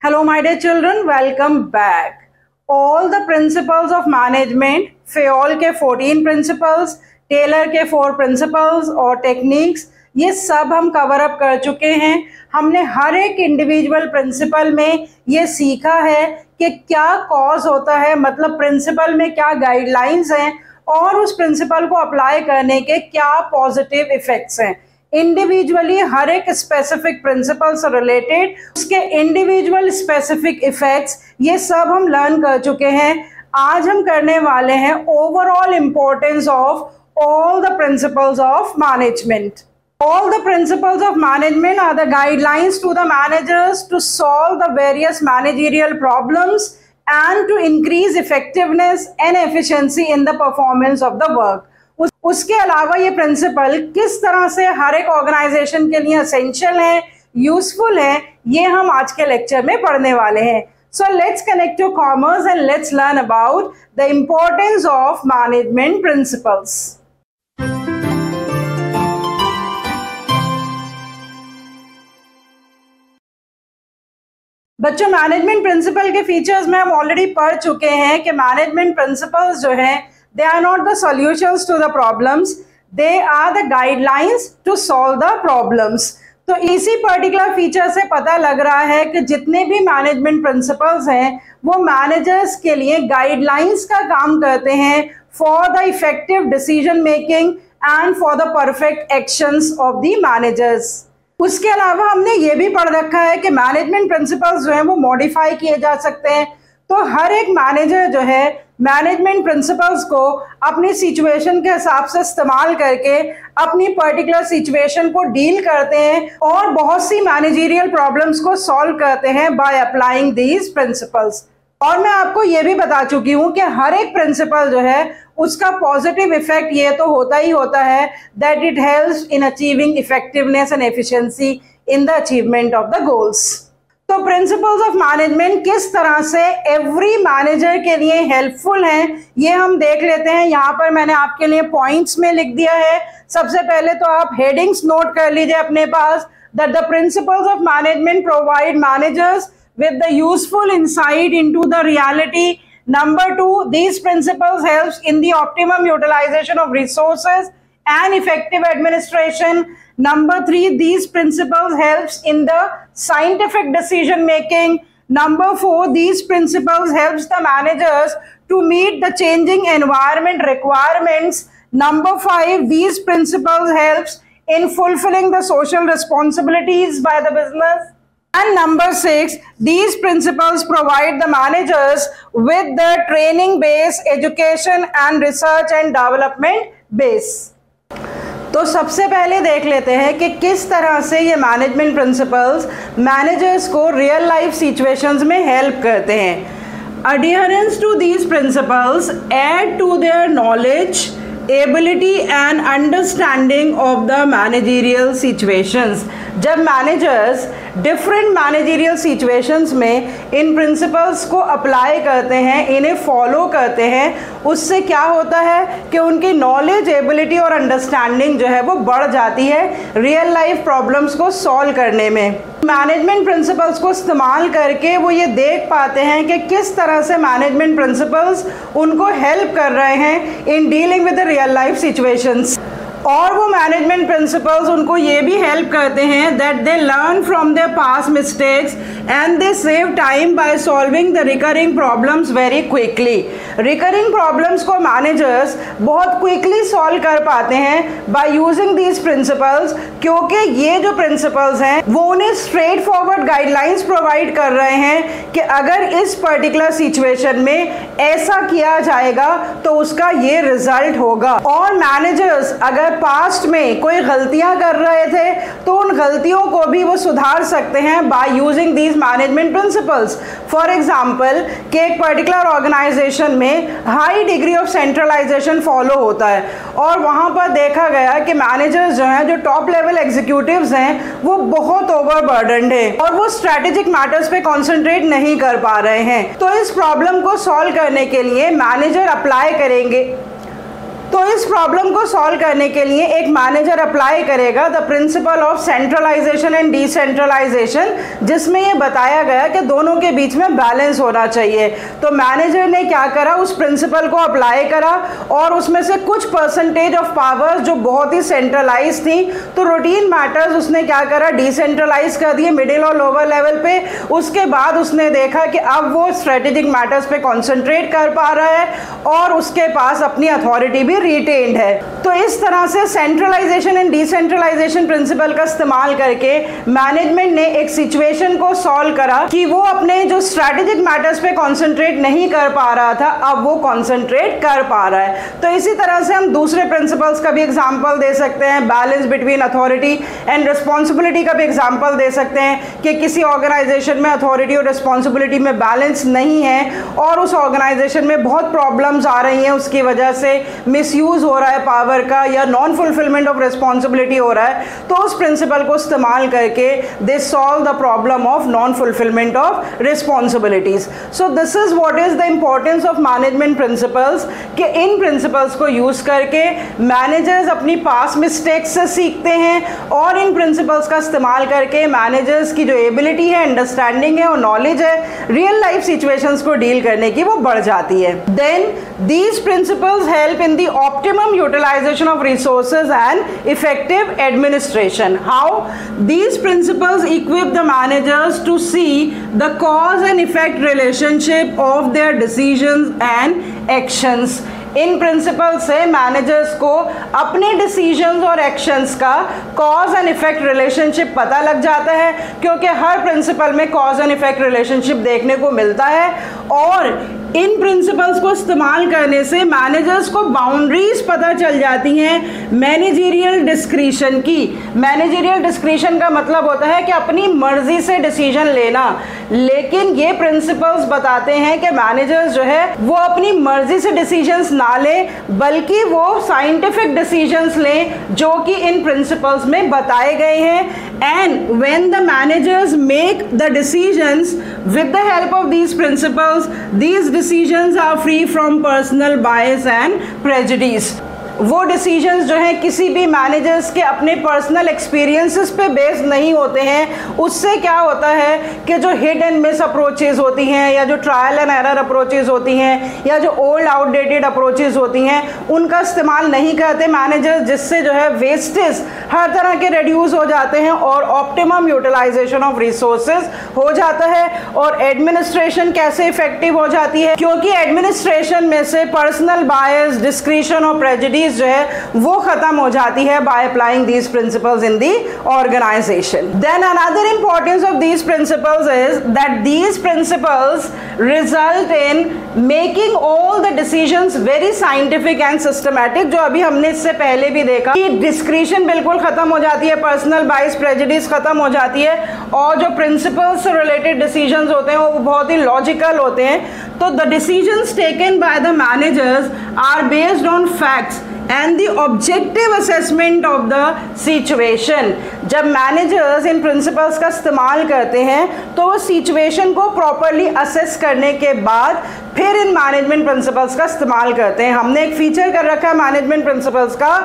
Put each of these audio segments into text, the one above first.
Hello, my dear children. Welcome back. All the principles of management, फेओल के 14 principles, Taylor के 4 principles और techniques, ये सब हम कवर अप कर चुके हैं। हमने हर एक इंडिविजुअल प्रिंसिपल में ये सीखा है कि क्या कॉज होता है, मतलब प्रिंसिपल में क्या गाइडलाइंस हैं और उस प्रिंसिपल को अप्लाई करने के क्या पॉजिटिव इफेक्ट्स हैं। इंडिविजुअली हर एक स्पेसिफिक प्रिंसिपल से रिलेटेड उसके इंडिविजुअल स्पेसिफिक इफेक्ट्स, ये सब हम लर्न कर चुके हैं। आज हम करने वाले हैं overall importance of all the principles of management. All the principles of management are the guidelines to the managers to solve the various managerial problems and to increase effectiveness and efficiency in the performance of the work. उसके अलावा ये principal किस तरह से हर एक organisation के लिए essential है, यूजफुल है, ये हम आज के लेक्चर में पढ़ने वाले हैं। So let's connect to commerce and let's learn about the importance of management principles. बच्चों, मैनेजमेंट प्रिंसिपल के फीचर्स में हम ऑलरेडी पढ़ चुके हैं कि मैनेजमेंट प्रिंसिपल्स जो हैं they are not the solutions to the problems, they are the guidelines to solve the problems. तो इसी पर्टिकुलर फीचर से पता लग रहा है कि जितने भी मैनेजमेंट प्रिंसिपल्स हैं वो मैनेजर्स के लिए गाइडलाइंस का काम करते हैं for the effective decision making and for the perfect actions of the managers. उसके अलावा हमने ये भी पढ़ रखा है कि मैनेजमेंट प्रिंसिपल्स जो हैं वो मॉडिफाई किए जा सकते हैं। तो हर एक मैनेजर जो है मैनेजमेंट प्रिंसिपल्स को अपनी सिचुएशन के हिसाब से इस्तेमाल करके अपनी पर्टिकुलर सिचुएशन को डील करते हैं और बहुत सी मैनेजरियल प्रॉब्लम्स को सॉल्व करते हैं बाय अप्लाइंग दीज प्रिंसिपल्स। और मैं आपको ये भी बता चुकी हूँ कि हर एक प्रिंसिपल जो है उसका पॉजिटिव इफेक्ट ये तो होता ही होता है that it helps in achieving effectiveness and efficiency in the achievement of the goals. तो प्रिंसिपल्स ऑफ मैनेजमेंट किस तरह से एवरी मैनेजर के लिए हेल्पफुल हैं ये हम देख लेते हैं। यहाँ पर मैंने आपके लिए पॉइंट्स में लिख दिया है। सबसे पहले तो आप हेडिंग्स नोट कर लीजिए अपने पास that the principles of management provide managers with the useful insight into the reality. Number 2, these principles helps in the optimum utilization of resources and effective administration. Number 3, these principles helps in the scientific decision making. Number 4, these principles helps the managers to meet the changing environment requirements. Number 5, these principles helps in fulfilling the social responsibilities by the business. And number 6, these principles provide the managers with the training base, education and research and development base. तो सबसे पहले देख लेते हैं कि किस तरह से ये मैनेजमेंट प्रिंसिपल्स मैनेजर्स को रियल लाइफ सिचुएशंस में हेल्प करते हैं। Adherence to these principles add to their knowledge, ability and understanding of the managerial situations. जब मैनेजर्स डिफरेंट मैनेजरियल सिचुएशंस में इन प्रिंसिपल्स को अप्लाई करते हैं, इन्हें फॉलो करते हैं, उससे क्या होता है कि उनकी नॉलेज, एबिलिटी और अंडरस्टैंडिंग जो है वो बढ़ जाती है रियल लाइफ प्रॉब्लम्स को सॉल्व करने में। मैनेजमेंट प्रिंसिपल्स को इस्तेमाल करके वो ये देख पाते हैं कि किस तरह से मैनेजमेंट प्रिंसिपल्स उनको हेल्प कर रहे हैं in dealing with the real life situations. और वो मैनेजमेंट प्रिंसिपल्स उनको ये भी हेल्प करते हैं that they learn from there past mistakes and they save time by solving the recurring problems very quickly. Recurring problems को मैनेजर्स बहुत quickly solve कर पाते हैं बाय यूजिंग दीज प्रिंसिपल्स, क्योंकि ये जो प्रिंसिपल्स हैं वो उन्हें स्ट्रेट फॉरवर्ड गाइडलाइंस प्रोवाइड कर रहे हैं कि अगर इस पर्टिकुलर सिचुएशन में ऐसा किया जाएगा तो उसका ये रिजल्ट होगा। और मैनेजर्स अगर पास्ट में कोई गलतियां कर रहे थे तो उन गलतियों को भी वो सुधार सकते हैं by using these management principles. For example कि एक पर्टिकुलर ऑर्गेनाइजेशन में high degree of centralisation follow होता है और वहां पर देखा गया कि मैनेजर्स जो हैं, जो टॉप लेवल एग्जीक्यूटिव्स हैं, वो बहुत ओवरबर्डन्ड है और वो स्ट्रैटेजिक मैटर्स पे कॉन्सेंट्रेट नहीं कर पा रहे हैं। तो इस प्रॉब्लम को सॉल्व करने के लिए मैनेजर अप्लाई करेंगे तो इस प्रॉब्लम को सॉल्व करने के लिए एक मैनेजर अप्लाई करेगा the principle of centralisation and decentralisation, जिसमें ये बताया गया कि दोनों के बीच में बैलेंस होना चाहिए। तो मैनेजर ने क्या करा, उस प्रिंसिपल को अप्लाई करा और उसमें से कुछ परसेंटेज ऑफ पावर्स जो बहुत ही सेंट्रलाइज थी, तो रूटीन मैटर्स उसने क्या करा, डिसेंट्रलाइज कर दिए मिडिल और लोअर लेवल पे। उसके बाद उसने देखा कि अब वो स्ट्रेटेजिक मैटर्स पे कॉन्सेंट्रेट कर पा रहा है और उसके पास अपनी अथॉरिटी भी रिटेन्ड है। तो इस तरह से सेंट्रलाइजेशन एंड डिसेंट्रलाइजेशन प्रिंसिपल का इस्तेमाल करके मैनेजमेंट ने एक सिचुएशन को सॉल्व करा कि वो अपने जो स्ट्रेटेजिक मैटर्स पे कॉन्सेंट्रेट नहीं कर पा रहा था, अब वो कॉन्सेंट्रेट कर पा रहा है। तो इसी तरह से हम दूसरे प्रिंसिपल्स का भी एग्जांपल दे सकते हैं, balance between authority and responsibility का भी एग्जांपल दे सकते हैं कि किसी ऑर्गेनाइजेशन में अथॉरिटी और रिस्पॉन्सिबिलिटी में बैलेंस नहीं है और उस ऑर्गेनाइजेशन में बहुत प्रॉब्लम्स आ रही हैं, उसकी वजह से मिसयूज हो रहा है पावर का या नॉन फुलफिलमेंट ऑफ रिस्पॉन्सिबिलिटी हो रहा है। तो उस प्रिंसिपल को इस्तेमाल करके they solve the problem of non fulfilment of responsibilities. So this is what is the importance of management principles, कि इन प्रिंसिपल्स को यूज करके मैनेजर्स अपनी पास्ट मिस्टेक्स से सीखते हैं और इन प्रिंसिपल्स का इस्तेमाल करके मैनेजर्स की जो एबिलिटी है, अंडरस्टैंडिंग है और नॉलेज है रियल लाइफ सिचुएशंस को डील करने की, वो बढ़ जाती है। Then these principles help in the optimum utilisation of resources and effective administration. How? These principles equip the managers to see the cause and effect relationship of their decisions and actions. इन principle से managers को अपने decisions और actions का cause and effect relationship पता लग जाता है, क्योंकि हर प्रिंसिपल में कॉज एंड इफेक्ट रिलेशनशिप देखने को मिलता है। और इन प्रिंसिपल्स को इस्तेमाल करने से मैनेजर्स को बाउंड्रीज पता चल जाती हैं मैनेजरियल डिस्क्रिशन की। मैनेजरियल डिस्क्रिशन का मतलब होता है कि अपनी मर्जी से डिसीजन लेना, लेकिन ये प्रिंसिपल्स बताते हैं कि मैनेजर्स जो है वो अपनी मर्जी से डिसीजंस ना लें, बल्कि वो साइंटिफिक डिसीजंस लें जो कि इन प्रिंसिपल्स में बताए गए हैं। And when the managers make the decisions with the help of these principles, these decisions are free from personal bias and prejudice। वो डिसीजंस जो हैं किसी भी मैनेजर्स के अपने पर्सनल एक्सपीरियंसेस पे बेस्ड नहीं होते हैं। उससे क्या होता है कि जो हिट एंड मिस अप्रोचेस होती हैं या जो ट्रायल एंड एरर अप्रोचेस होती हैं या जो ओल्ड आउटडेटेड अप्रोचेस होती हैं, उनका इस्तेमाल नहीं करते मैनेजर्स, जिससे जो है वेस्टेज हर तरह के रिड्यूस हो जाते हैं और ऑप्टिमम यूटिलाइजेशन ऑफ रिसोर्सेज हो जाता है। और एडमिनिस्ट्रेशन कैसे इफेक्टिव हो जाती है, क्योंकि एडमिनिस्ट्रेशन में से पर्सनल बायस, डिस्क्रिशन और प्रेजुडिस जो है वो खत्म हो जाती है by applying these principles in the organisation. Then another importance of these principles is that these principles result in making all the decisions very scientific and systematic. जो अभी हमने इससे पहले भी देखा कि डिस्क्रिशन बिल्कुल खत्म हो जाती है, पर्सनल बाइस, प्रेजुडिस खत्म हो जाती है और जो प्रिंसिपल्स से रिलेटेड डिसीजंस होते हैं वो बहुत ही लॉजिकल होते हैं। तो the decisions taken by the managers are based on facts and the objective assessment of the situation। जब मैनेजर्स इन प्रिंसिपल्स का इस्तेमाल करते हैं तो वो सिचुएशन को प्रॉपरली असेस करने के बाद फिर इन मैनेजमेंट प्रिंसिपल्स का इस्तेमाल करते हैं। हमने एक फीचर कर रखा है मैनेजमेंट प्रिंसिपल्स का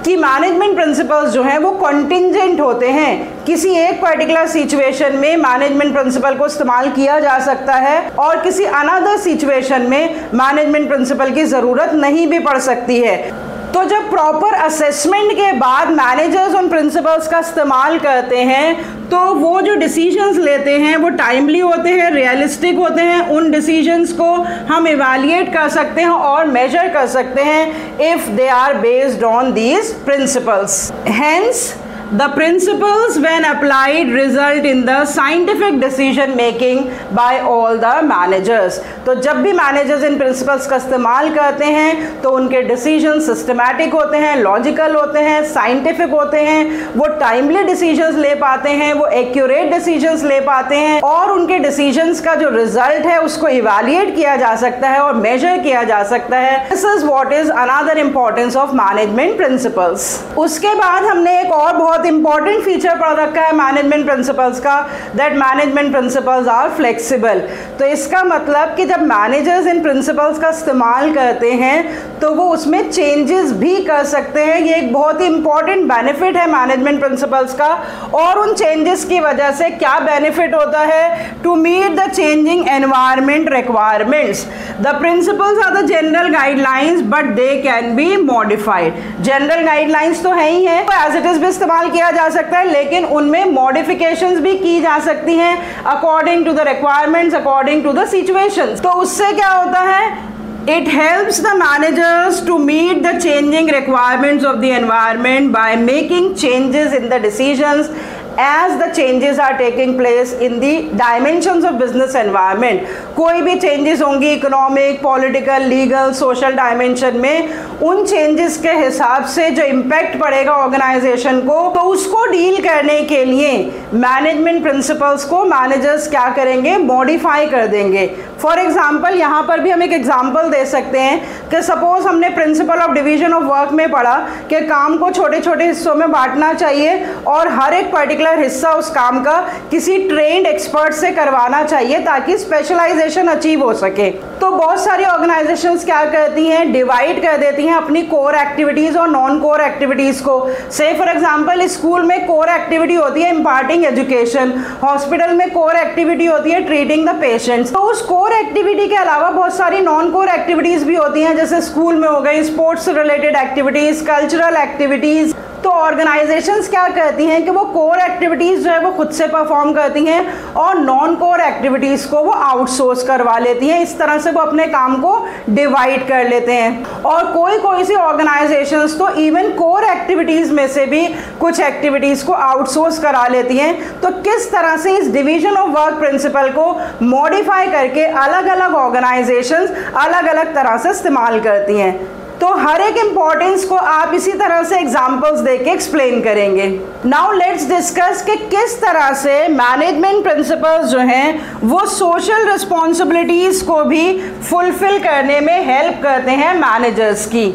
कि मैनेजमेंट प्रिंसिपल्स जो हैं वो कॉन्टिंजेंट होते हैं। किसी एक पर्टिकुलर सिचुएशन में मैनेजमेंट प्रिंसिपल को इस्तेमाल किया जा सकता है और किसी अनदर सिचुएशन में मैनेजमेंट प्रिंसिपल की ज़रूरत नहीं भी पड़ सकती है। तो जब प्रॉपर असेसमेंट के बाद मैनेजर्स उन प्रिंसिपल्स का इस्तेमाल करते हैं तो वो जो डिसीजंस लेते हैं वो टाइमली होते हैं, रियलिस्टिक होते हैं। उन डिसीजंस को हम इवैल्यूएट कर सकते हैं और मेजर कर सकते हैं if they are based on these principles. Hence the principles when applied result in the scientific decision making by all the managers। तो जब भी मैनेजर्स इन प्रिंसिपल्स का इस्तेमाल करते हैं तो उनके डिसीजन सिस्टमैटिक होते हैं, लॉजिकल होते हैं, साइंटिफिक होते हैं, वो टाइमली डिसीजंस ले पाते हैं, वो एक्यूरेट डिसीजंस ले पाते हैं और उनके डिसीजंस का जो रिजल्ट है उसको इवैल्यूएट किया जा सकता है और मेजर किया जा सकता है। This is what is another importance of management principles. उसके बाद हमने एक और बहुत बहुत इंपॉर्टेंट फीचर पढ़ रखा है मैनेजमेंट प्रिंसिपल्स का, that management principles are flexible. तो इसका मतलब कि जब मैनेजर्स इन प्रिंसिपल्स का इस्तेमाल करते हैं तो वो उसमें चेंजेस भी कर सकते हैं। ये एक बहुत ही इंपॉर्टेंट बेनिफिट है मैनेजमेंट प्रिंसिपल्स का। और उन चेंजेस की वजह से क्या बेनिफिट होता है? To meet the changing environment requirements, the principles are the general guidelines but they can be modified. General guidelines तो है ही है, एज इट इज भी इस्तेमाल किया जा सकता है, लेकिन उनमें मॉडिफिकेशंस भी की जा सकती हैं according to the requirements, according to the situations. तो उससे क्या होता है? It helps the managers to meet the changing requirements of the environment by making changes in the decisions as the changes are taking place in the dimensions of business environment। कोई भी changes होंगी economic, political, legal, social dimension में, उन changes के हिसाब से जो impact पड़ेगा ऑर्गेनाइजेशन को, तो उसको डील करने के लिए मैनेजमेंट प्रिंसिपल्स को मैनेजर्स क्या करेंगे? मॉडिफाई कर देंगे। फॉर एग्जाम्पल यहाँ पर भी हम एक एग्जाम्पल दे सकते हैं कि सपोज हमने principle of division of work में पढ़ा कि काम को छोटे छोटे हिस्सों में बांटना चाहिए और हर एक पर्टिकुलर हिस्सा उस काम का किसी ट्रेन्ड एक्सपर्ट से करवाना चाहिए ताकि स्पेशलाइजेशन अचीव हो सके। तो बहुत सारी ऑर्गेनाइजेशंस क्या करती हैं? डिवाइड कर देती हैं अपनी कोर एक्टिविटीज और नॉन कोर एक्टिविटीज को। से फॉर एग्जांपल स्कूल में कोर एक्टिविटी होती है इम्पार्टिंग एजुकेशन, हॉस्पिटल में कोर एक्टिविटी होती है ट्रीटिंग द पेशेंट्स। तो उस कोर एक्टिविटी के अलावा बहुत सारी नॉन कोर एक्टिविटीज भी होती हैं, जैसे स्कूल में हो गई sports related activities, cultural activities. तो ऑर्गेनाइजेशंस क्या करती हैं कि वो कोर एक्टिविटीज जो है वो खुद से परफॉर्म करती हैं और नॉन कोर एक्टिविटीज को वो आउटसोर्स करवा लेती हैं। इस तरह से वो अपने काम को डिवाइड कर लेते हैं। और कोई सी ऑर्गेनाइजेशंस तो इवन कोर एक्टिविटीज में से भी कुछ एक्टिविटीज को आउटसोर्स करा लेती हैं। तो किस तरह से इस डिवीजन ऑफ वर्क प्रिंसिपल को मॉडिफाई करके अलग अलग ऑर्गेनाइजेशंस अलग अलग तरह से इस्तेमाल करती हैं। तो हर एक इंपॉर्टेंस को आप इसी तरह से एग्जांपल्स देके एक्सप्लेन करेंगे। नाउ लेट्स डिस्कस कि किस तरह से मैनेजमेंट प्रिंसिपल्स जो हैं वो सोशल रिस्पॉन्सिबिलिटीज को भी फुलफिल करने में हेल्प करते हैं मैनेजर्स की।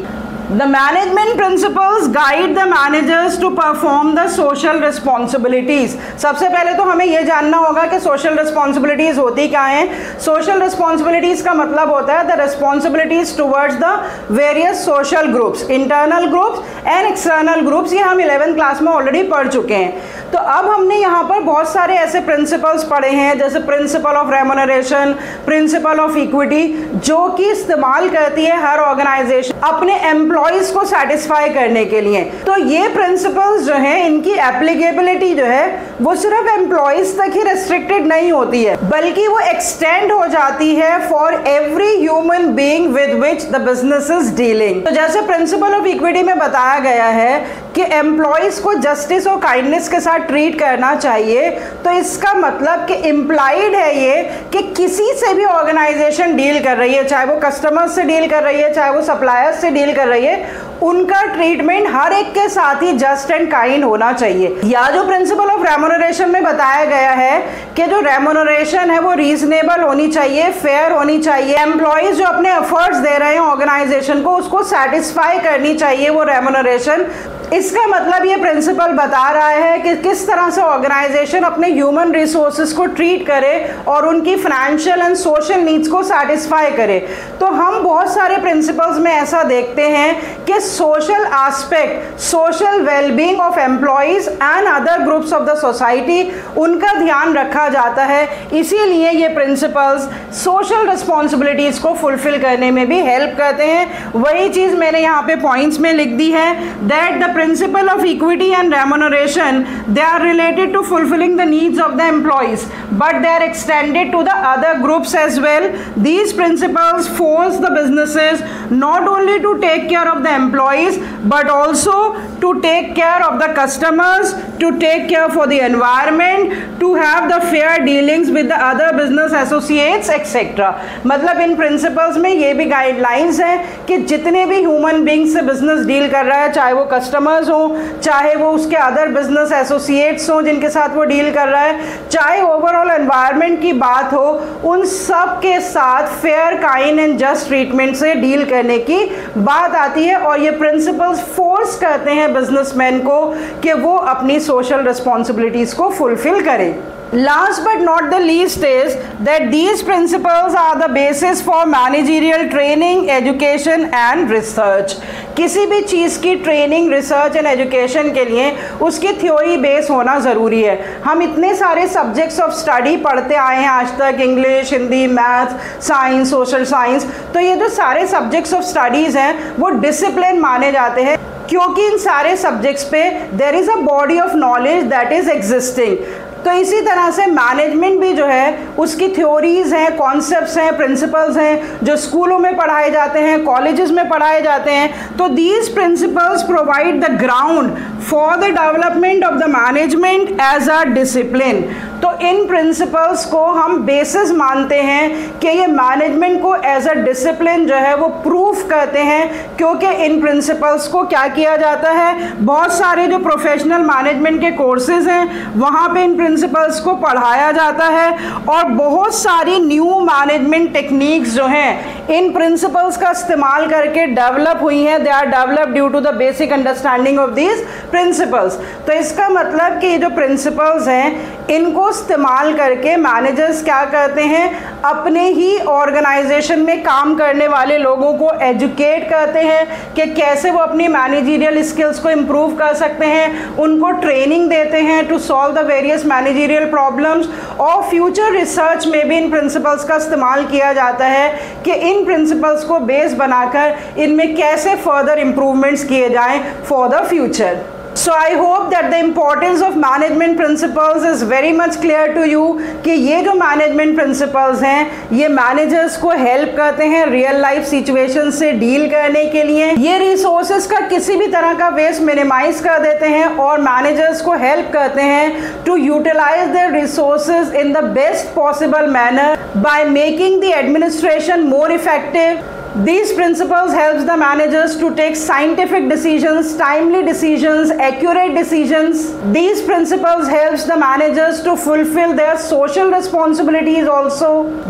The management principles guide the managers to perform the social responsibilities। सबसे पहले तो हमें यह जानना होगा कि social responsibilities होती क्या हैं। Social responsibilities का मतलब होता है the responsibilities towards the various social groups, internal groups and external groups। ये हम 11th क्लास में ऑलरेडी पढ़ चुके हैं। तो अब हमने यहाँ पर बहुत सारे ऐसे प्रिंसिपल्स पढ़े हैं जैसे principle of remuneration, principle of equity, जो कि इस्तेमाल करती है हर ऑर्गेनाइजेशन अपने एम्प्लॉयज को सेटिस्फाई करने के लिए। तो ये प्रिंसिपल्स जो हैं इनकी एप्लीकेबिलिटी जो है वो सिर्फ एम्प्लॉयज तक ही रेस्ट्रिक्टेड नहीं होती है, बल्कि वो एक्सटेंड हो जाती है for every human being with which the business is dealing. तो जैसे प्रिंसिपल ऑफ इक्विटी में बताया गया है कि एम्प्लॉयज को जस्टिस और काइंडनेस के साथ ट्रीट करना चाहिए, तो इसका मतलब कि इम्प्लाइड है ये कि किसी से भी ऑर्गेनाइजेशन डील कर रही है, चाहे वो कस्टमर्स से डील कर रही है, चाहे वो सप्लायर्स से डील कर रही है, उनका ट्रीटमेंट हर एक के साथ ही जस्ट एंड काइंड होना चाहिए। या जो प्रिंसिपल ऑफ रेम्यूनरेशन में बताया गया है कि जो रेम्यूनरेशन है वो रीजनेबल होनी चाहिए, फेयर होनी चाहिए, एम्प्लॉयज जो अपने एफर्ट्स दे रहे हैं ऑर्गेनाइजेशन को उसको सेटिस्फाई करनी चाहिए वो रेम्यूनरेशन। इसका मतलब ये प्रिंसिपल बता रहा है कि किस तरह से ऑर्गेनाइजेशन अपने ह्यूमन रिसोर्सेज को ट्रीट करे और उनकी फाइनेंशियल एंड सोशल नीड्स को सेटिस्फाई करे। तो हम बहुत सारे प्रिंसिपल्स में ऐसा देखते हैं कि social aspect, social wellbeing of employees and other groups of the society, उनका ध्यान रखा जाता है। इसीलिए ये प्रिंसिपल्स सोशल रिस्पॉन्सिबिलिटीज को फुलफिल करने में भी हेल्प करते हैं। वही चीज़ मैंने यहाँ पे पॉइंट्स में लिख दी है, that the principle of equity and remuneration, they are related to fulfilling the needs of the employees, but they are extended to the other groups as well. These principles force the businesses not only to take care of the employees but also to take care of the customers, to take care for the environment, to have the fair dealings with the other business associates etc. मतलब इन principles में ये भी guidelines हैं कि जितने भी human beings से business deal कर रहा है, चाहे वो कस्टमर्स हो, चाहे वो उसके अदर बिजनेस एसोसिएट्स हो जिनके साथ वो डील कर रहा है, चाहे ओवरऑल एनवायरनमेंट की बात हो, उन सब के साथ fair, kind and just treatment से डील करने की बात आती है। और ये प्रिंसिपल्स फोर्स करते हैं बिजनेसमैन को कि वो अपनी सोशल रिस्पॉन्सिबिलिटीज़ को फुलफिल करें। Last but not the least is that these principles are the basis for managerial training, education and research. किसी भी चीज़ की ट्रेनिंग, रिसर्च एंड एजुकेशन के लिए उसकी थ्योरी बेस होना ज़रूरी है। हम इतने सारे सब्जेक्ट्स ऑफ स्टडी पढ़ते आए हैं आज तक, English, Hindi, math, science, social science, तो ये जो सारे सब्जेक्ट्स ऑफ स्टडीज़ हैं वो डिसिप्लिन माने जाते हैं क्योंकि इन सारे सब्जेक्ट्स पे there is a body of knowledge that is existing. तो इसी तरह से मैनेजमेंट भी जो है उसकी थ्योरीज़ हैं, कॉन्सेप्ट्स हैं, प्रिंसिपल्स हैं जो स्कूलों में पढ़ाए जाते हैं, कॉलेजेस में पढ़ाए जाते हैं। तो these principles provide the ground for the development of the management as a discipline. तो इन प्रिंसिपल्स को हम बेसिस मानते हैं कि ये मैनेजमेंट को एज अ डिसिप्लिन जो है वो प्रूफ करते हैं, क्योंकि इन प्रिंसिपल्स को क्या किया जाता है, बहुत सारे जो प्रोफेशनल मैनेजमेंट के कोर्सेज हैं वहाँ पे इन प्रिंसिपल्स को पढ़ाया जाता है और बहुत सारी न्यू मैनेजमेंट टेक्निक्स जो हैं इन प्रिंसिपल्स का इस्तेमाल करके डेवलप हुई हैं। They are develop due to the basic understanding of these principles. तो इसका मतलब कि ये जो प्रिंसिपल्स हैं इनको इस्तेमाल करके मैनेजर्स क्या करते हैं, अपने ही ऑर्गेनाइजेशन में काम करने वाले लोगों को एजुकेट करते हैं कि कैसे वो अपनी मैनेजरियल स्किल्स को इम्प्रूव कर सकते हैं, उनको ट्रेनिंग देते हैं to solve the various managerial problems. और फ्यूचर रिसर्च में भी इन प्रिंसिपल्स का इस्तेमाल किया जाता है कि इन प्रिंसिपल्स को बेस बनाकर इनमें कैसे फर्दर इम्प्रूवमेंट्स किए जाएं for the future. So I hope that the importance of management principles is very much clear to you कि ये जो management principles हैं ये managers को help करते हैं real life situation से deal करने के लिए। ये resources का किसी भी तरह का waste minimize कर देते हैं और managers को help करते हैं to utilize their resources in the best possible manner by making the administration more effective. These principles helps the managers to take scientific decisions, timely decisions, accurate decisions. These principles helps the managers to fulfill their social responsibilities also.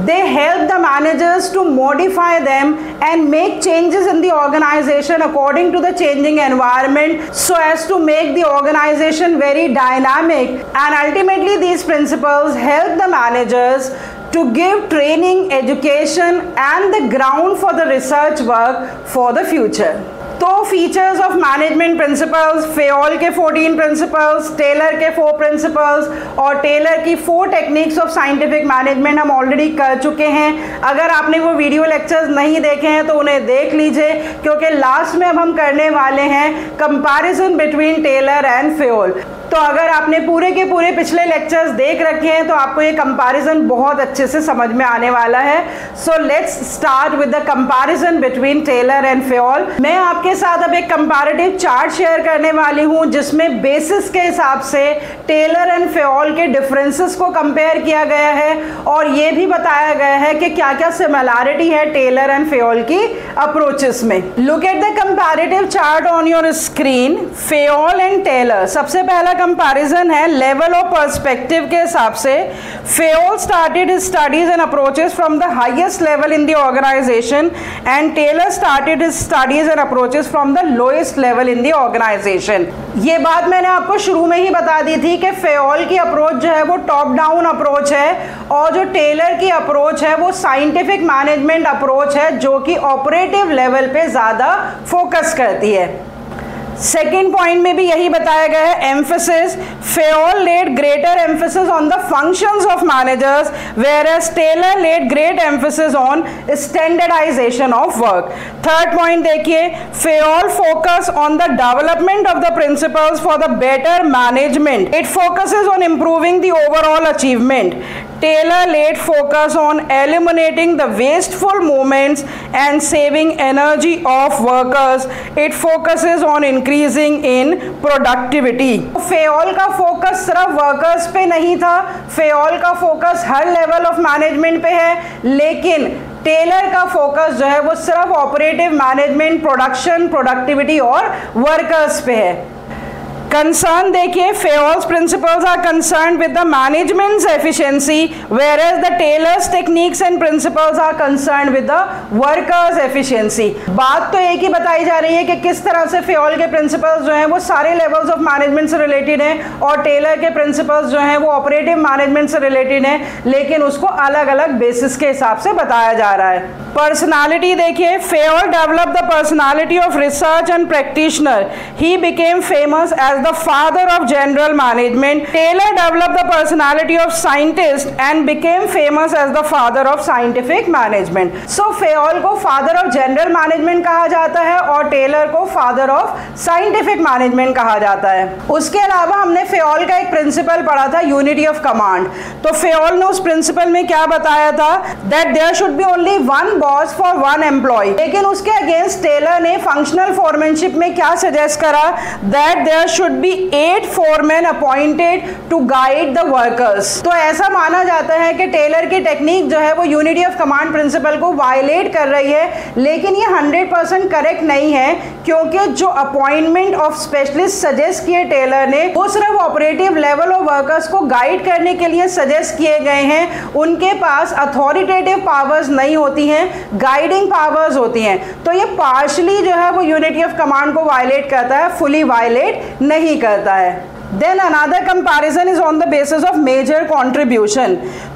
They help the managers to modify them and make changes in the organization according to the changing environment so as to make the organization very dynamic. And ultimately these principles help the managers to give training, education and the ground for the research work for the future. तो features of management principles, फेओल के 14 principles, Taylor के 4 principles और Taylor की 4 techniques of scientific management हम already कर चुके हैं। अगर आपने वो वीडियो लेक्चर्स नहीं देखे हैं तो उन्हें देख लीजिए, क्योंकि लास्ट में अब हम करने वाले हैं कंपैरिजन बिटवीन टेलर एंड फेओल। तो अगर आपने पूरे के पूरे पिछले लेक्चर्स देख रखे हैं तो आपको ये कंपैरिजन बहुत अच्छे से समझ में आने वाला है। So let's start with the comparison between Taylor and Fayol. मैं आपके साथ अब एक कंपैरेटिव चार्ट शेयर करने वाली हूँ जिसमें बेसिस के हिसाब से टेलर एंड फेओल के डिफरेंसेस को कंपेयर किया गया है और ये भी बताया गया है कि क्या क्या सिमिलैरिटी है टेलर एंड फेओल की अप्रोचेस में। Look at the comparative chart on your screen. Fayol and Taylor, सबसे पहला कंपैरिजन है लेवल ऑफ पर्सपेक्टिव के हिसाब से। Fayol started his studies and approaches from the highest level in the organisation and Taylor started his studies and approaches from the lowest level in the organisation. ये बात मैंने आपको शुरू में ही बता दी थी कि फेओल की अप्रोच जो है वो टॉप डाउन अप्रोच है और जो टेलर की अप्रोच है वो साइंटिफिक मैनेजमेंट अप्रोच है जो कि ऑपरेटिव लेवल पे ज़्यादा फोकस करती है। सेकेंड पॉइंट में भी यही बताया गया है, emphasis. Fayol laid greater emphasis on the functions of managers whereas Taylor laid great emphasis on standardisation of work. Third point देखिए, Fayol focus on the development of the principles for the better management. It focuses on improving the overall achievement. Taylor laid focus on eliminating the wasteful movements and saving energy of workers. It focuses on increasing in productivity. फेओल का focus सिर्फ workers पे नहीं था, फेओल का focus her level of management पे है, लेकिन Taylor का फोकस जो है वो सिर्फ ऑपरेटिव मैनेजमेंट, प्रोडक्शन, प्रोडक्टिविटी और वर्कर्स पे है। कंसर्न देखिए, Fayol's principles are concern with the management's efficiency, whereas the Taylor's techniques and principles are concern with the workers efficiency. बात तो एक ही बताई जा रही है कि किस तरह से फेयोल के प्रिंसिपल्स जो हैं वो सारे लेवल्स ऑफ मैनेजमेंट से रिलेटेड हैं और टेलर के प्रिंसिपल्स जो हैं वो ऑपरेटिव मैनेजमेंट से रिलेटेड हैं, लेकिन उसको अलग अलग बेसिस के हिसाब से बताया जा रहा है। पर्सनालिटी देखिए, Fayol develop the personality of research and practitioner, he became famous as the father of general management. Taylor develop the personality of scientist and became famous as the father of scientific management. So Fayol को father of general management कहा जाता है और Taylor को father of scientific management कहा जाता है। उसके अलावा हमने फेयोल का एक प्रिंसिपल पढ़ा था, यूनिटी ऑफ कमांड। तो फेयोल ने उस प्रिंसिपल में क्या बताया था, that there should be only one boss for one employee. लेकिन उसके अगेंस्ट टेलर ने फंक्शनल फोरमैनशिप में क्या सजेस्ट करा, that there should be 8 foreman appointed to guide the workers. तो ऐसा माना जाता है कि टेलर की टेक्निक जो है वो यूनिटी ऑफ कमांड प्रिंसिपल को वायलेट कर रही है, लेकिन ये 100% करेक्ट नहीं है, क्योंकि जो अपॉइंटमेंट ऑफ स्पेशलिस्ट सजेस्ट किए टेलर ने वो सिर्फ ऑपरेटिव लेवल ऑफ वर्कर्स को गाइड करने के लिए सजेस्ट किए गए हैं। उनके पास अथॉरिटेटिव पावर्स नहीं होती हैं, गाइडिंग पावर्स होती हैं। तो ये पार्शली जो है वो यूनिटी ऑफ कमांड को वायलेट करता है, फुली वायलेट नहीं करता है। Then another comparison is on the basis of major contribution.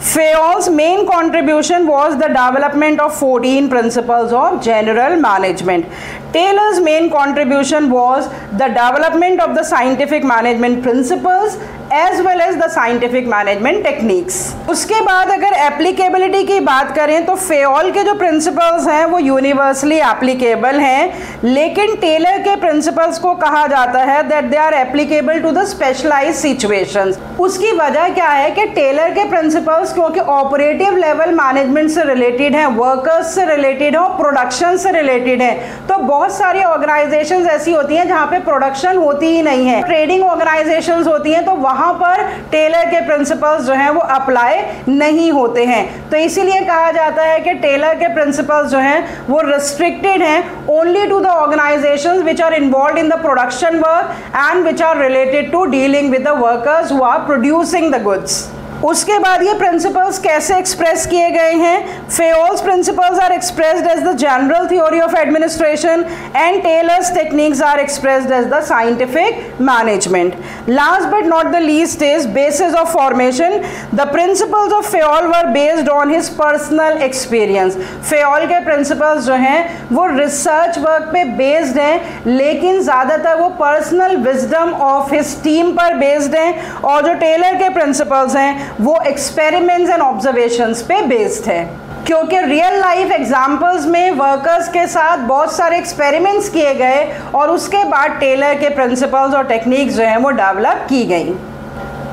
Fayol's main contribution was the development of 14 principles of general management. Taylor's main contribution was the development of the scientific management principles as well as the scientific management techniques. उसके बाद अगर applicability की बात करें तो Fayol के जो principles हैं वो यूनिवर्सली एप्लीकेबल हैं, लेकिन टेलर के प्रिंसिपल्स को कहा जाता है that they are applicable to the specialised situations. उसकी वजह क्या है कि टेलर के प्रिंसिपल्स क्योंकि ऑपरेटिव लेवल मैनेजमेंट से रिलेटेड हैं, वर्कर्स से रिलेटेड है और प्रोडक्शन से रिलेटेड है। तो बहुत सारी ऑर्गेनाइजेशंस ऐसी होती हैं जहाँ पे प्रोडक्शन होती ही नहीं है, ट्रेडिंग ऑर्गेनाइजेशंस होती हैं, तो वहाँ पर टेलर के प्रिंसिपल्स जो हैं वो अप्लाई नहीं होते हैं। तो इसीलिए कहा जाता है कि टेलर के प्रिंसिपल्स जो हैं वो रिस्ट्रिक्टेड हैं only to the organisations which are involved in the production work and which are related to dealing with the workers who are producing the goods. उसके बाद ये प्रिंसिपल्स कैसे एक्सप्रेस किए गए हैं, Fayol's principles are expressed as the general theory of administration and Taylor's techniques are expressed as the scientific management. Last but not the least is basis of formation. The principles of Fayol were based on his personal experience. Fayol के principles जो हैं वो research work पे based हैं, लेकिन ज़्यादातर वो personal wisdom of his team पर बेस्ड हैं, और जो टेलर के प्रिंसिपल्स हैं वो एक्सपेरिमेंट्स एंड ऑब्जर्वेशंस पे बेस्ड है, क्योंकि रियल लाइफ एग्जाम्पल्स में वर्कर्स के साथ बहुत सारे एक्सपेरिमेंट्स किए गए और उसके बाद टेलर के प्रिंसिपल्स और टेक्निक्स जो हैं वो डेवलप की गई।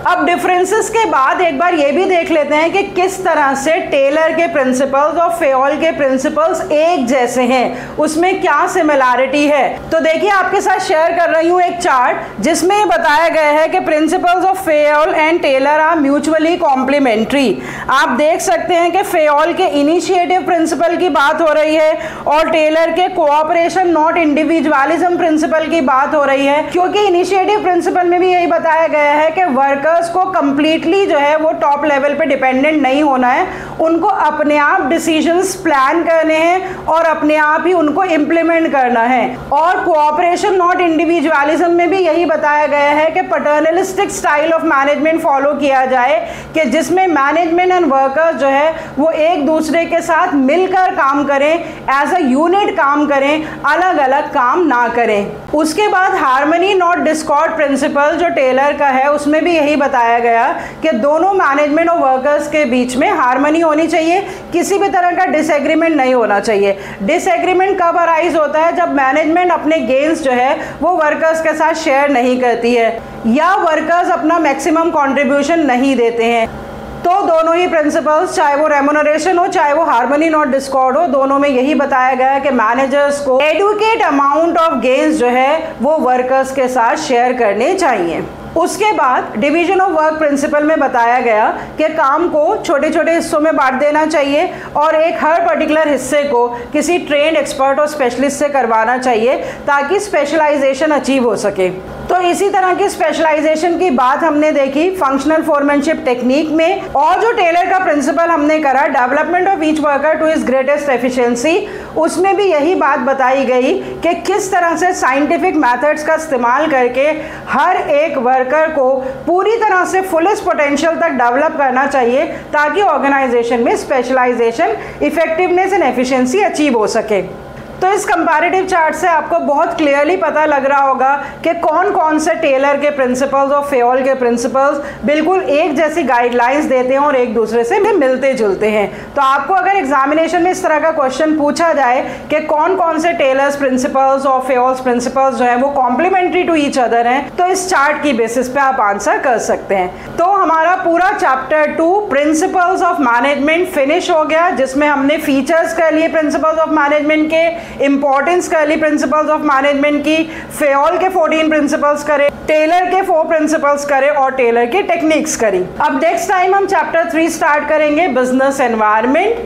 अब डिफरेंसेस के बाद एक बार ये भी देख लेते हैं कि किस तरह से टेलर के प्रिंसिपल्स और फेयोल के प्रिंसिपल्स एक जैसे हैं, उसमें क्या सिमिलैरिटी है। तो देखिए आपके साथ शेयर कर रही हूँ एक चार्ट जिसमें ये बताया गया है कि principles of Fayol and Taylor are mutually complementary. आप देख सकते हैं कि फेयोल के इनिशिएटिव प्रिंसिपल की बात हो रही है और टेलर के कोऑपरेशन नॉट इंडिविजुअलिज्म प्रिंसिपल की बात हो रही है, क्योंकि इनिशिएटिव प्रिंसिपल में भी यही बताया गया है कि वर्कर को कंप्लीटली जो है वो टॉप लेवल पे डिपेंडेंट नहीं होना है, उनको अपने आप डिसीजंस प्लान करने हैं और अपने आप ही उनको इम्प्लीमेंट करना है। और कोऑपरेशन नॉट इंडिविजुअलिज्म में भी यही बताया गया है कि paternalistic style of management follow किया जाए, कि जिसमें मैनेजमेंट एंड वर्कर्स जो है वो एक दूसरे के साथ मिलकर काम करें, एज अ यूनिट काम करें, अलग अलग काम ना करें। उसके बाद हार्मनी नॉट डिस्कॉर्ड प्रिंसिपल जो टेलर का है उसमें भी यही बताया गया कि दोनों मैनेजमेंट और वर्कर्स के बीच में हार्मनी होनी चाहिए, किसी भी तरह का डिसएग्रीमेंट नहीं होना चाहिए। डिसएग्रीमेंट कब अराइज होता है, जब मैनेजमेंट अपने गेन्स जो है वो वर्कर्स के साथ शेयर नहीं करती है या वर्कर्स अपना मैक्सिमम कंट्रीब्यूशन नहीं देते हैं। तो दोनों ही प्रिंसिपल्स, चाहे वो रेम्यूनरेशन हो चाहे वो हार्मनी नॉट डिस्कॉर्ड हो, दोनों में यही बताया गया है कि मैनेजर्स को एडुकेट अमाउंट ऑफ गेन्स जो है वो वर्कर्स के साथ शेयर करने चाहिए। उसके बाद डिवीजन ऑफ वर्क प्रिंसिपल में बताया गया कि काम को छोटे छोटे हिस्सों में बांट देना चाहिए और एक हर पर्टिकुलर हिस्से को किसी ट्रेंड एक्सपर्ट और स्पेशलिस्ट से करवाना चाहिए ताकि स्पेशलाइजेशन अचीव हो सके। तो इसी तरह की स्पेशलाइजेशन की बात हमने देखी फंक्शनल फोरमैनशिप टेक्निक में, और जो टेलर का प्रिंसिपल हमने करा development of each worker to his greatest efficiency, उसमें भी यही बात बताई गई कि किस तरह से साइंटिफिक मेथड्स का इस्तेमाल करके हर एक वर्कर को पूरी तरह से फुलेस्ट पोटेंशियल तक डेवलप करना चाहिए ताकि ऑर्गेनाइजेशन में specialisation, effectiveness and efficiency achieve हो सके। तो इस कंपैरेटिव चार्ट से आपको बहुत क्लियरली पता लग रहा होगा कि कौन कौन से टेलर के प्रिंसिपल्स और फेयोल के प्रिंसिपल्स बिल्कुल एक जैसी गाइडलाइंस देते हैं और एक दूसरे से भी मिलते जुलते हैं। तो आपको अगर एग्जामिनेशन में इस तरह का क्वेश्चन पूछा जाए कि कौन कौन से टेलर्स प्रिंसिपल्स और फेयोल्स प्रिंसिपल्स जो है वो कॉम्प्लीमेंट्री टू ईच अदर हैं, तो इस चार्ट की बेसिस पे आप आंसर कर सकते हैं। तो हमारा पूरा chapter 2 principles of management finish हो गया, जिसमें हमने फीचर्स कर लिए प्रिंसिपल्स ऑफ मैनेजमेंट के, इंपॉर्टेंस कर ली प्रिंसिपल्स ऑफ मैनेजमेंट की, फेयोल के 14 प्रिंसिपल्स करे, टेलर के 4 प्रिंसिपल्स करे और टेलर की टेक्निक्स करी। अब नेक्स्ट टाइम हम चैप्टर 3 स्टार्ट करेंगे, बिजनेस एनवायरनमेंट।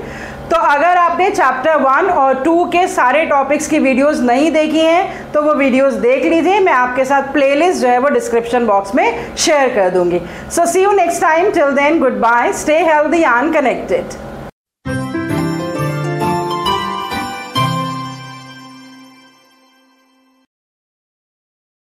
तो अगर आपने चैप्टर 1 और 2 के सारे टॉपिक्स की वीडियोस नहीं देखी हैं तो वो वीडियोस देख लीजिए, मैं आपके साथ प्लेलिस्ट जो है वो डिस्क्रिप्शन बॉक्स में शेयर कर दूंगी। So see you next time, till then goodbye, stay healthy and connected.